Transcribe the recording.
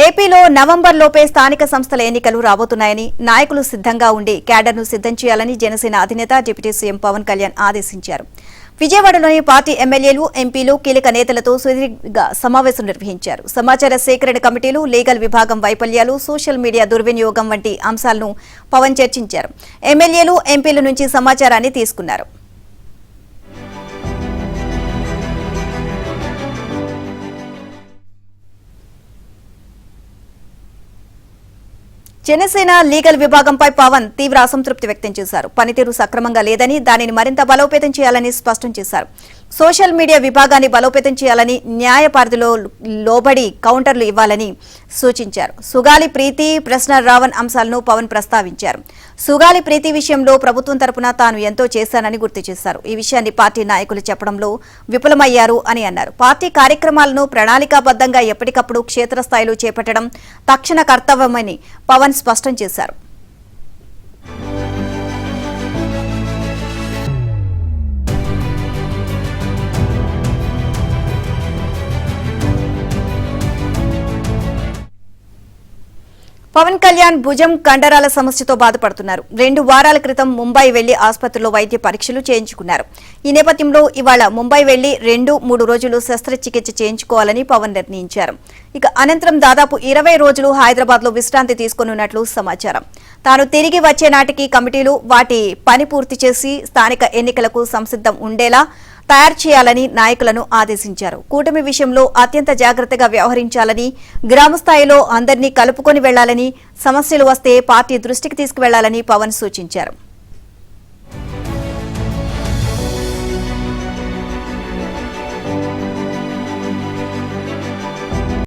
ఏపీలో నవంబర్ లోపే స్థానిక సంస్థల ఎన్నికలు రాబోతున్నాయని నాయకులు సిద్ధంగా ఉండి క్యాడర్ను సిద్ధం చేయాలని జనసేన అధినేత డిప్యూటీ సీఎం పవన్ కళ్యాణ్ ఆదేశించారు. విజయవాడలోని పార్టీ ఎమ్మెల్యేలు, ఎంపీలు, కీలక నేతలతో సుదీర్ఘ సమావేశం నిర్వహించారు. సమాచార సేకరణ కమిటీలు, లీగల్ విభాగం వైఫల్యాలు, సోషల్ మీడియా దుర్వినియోగం వంటి అంశాలను పవన్ చర్చించారు. ఎమ్మెల్యేలు, ఎంపీల నుంచి సమాచారాన్ని తీసుకున్నారు. జనసేన లీగల్ విభాగంపై పవన్ తీవ్ర అసంతృప్తి వ్యక్తం చేశారు. పనితీరు సక్రమంగా లేదని, దానిని మరింత బలోపేతం చేయాలని స్పష్టం చేశారు. సోషల్ మీడియా విభాగాన్ని బలోపేతం చేయాలని, న్యాయ పరిధిలో లోబడి కౌంటర్లు ఇవ్వాలని సూచించారు. సుగాలి ప్రీతి, ప్రశ్న రావణ్ అంశాలను పవన్ ప్రస్తావించారు. సుగాలి ప్రీతి విషయంలో ప్రభుత్వం తరపున తాను ఎంతో చేశానని గుర్తు చేశారు. ఈ విషయాన్ని పార్టీ నాయకులు చెప్పడంలో విఫలమయ్యారు అని అన్నారు. పార్టీ కార్యక్రమాలను ప్రణాళికాబద్ధంగా ఎప్పటికప్పుడు క్షేత్రస్థాయిలో చేపట్టడం తక్షణ కర్తవ్యమని పవన్ స్పష్టం చేశారు. పవన్ కళ్యాణ్ భుజం కండరాల సమస్యతో బాధపడుతున్నారు. 2 వారాల క్రితం ముంబై వెళ్లి ఆసుపత్రిలో వైద్య పరీక్షలు చేయించుకున్నారు. ఈ నేపథ్యంలో ఇవాళ ముంబై వెళ్లి 2-3 రోజులు శస్త్రచికిత్స చేయించుకోవాలని పవన్ నిర్ణయించారు. ఇక అనంతరం దాదాపు 20 రోజులు హైదరాబాద్ లో విశ్రాంతి తీసుకున్నట్లు సమాచారం. తాను తిరిగి వచ్చే నాటికి కమిటీలు వాటి పని పూర్తి చేసి స్థానిక ఎన్నికలకు సంసిద్ధం ఉండేలా తయారు చేయాలని నాయకులను ఆదేశించారు. కూటమి విషయంలో అత్యంత జాగ్రత్తగా వ్యవహరించాలని, గ్రామస్థాయిలో అందరినీ కలుపుకొని వెళ్లాలని, సమస్యలు వస్తే పార్టీ దృష్టికి తీసుకువెళ్లాలని పవన్ సూచించారు.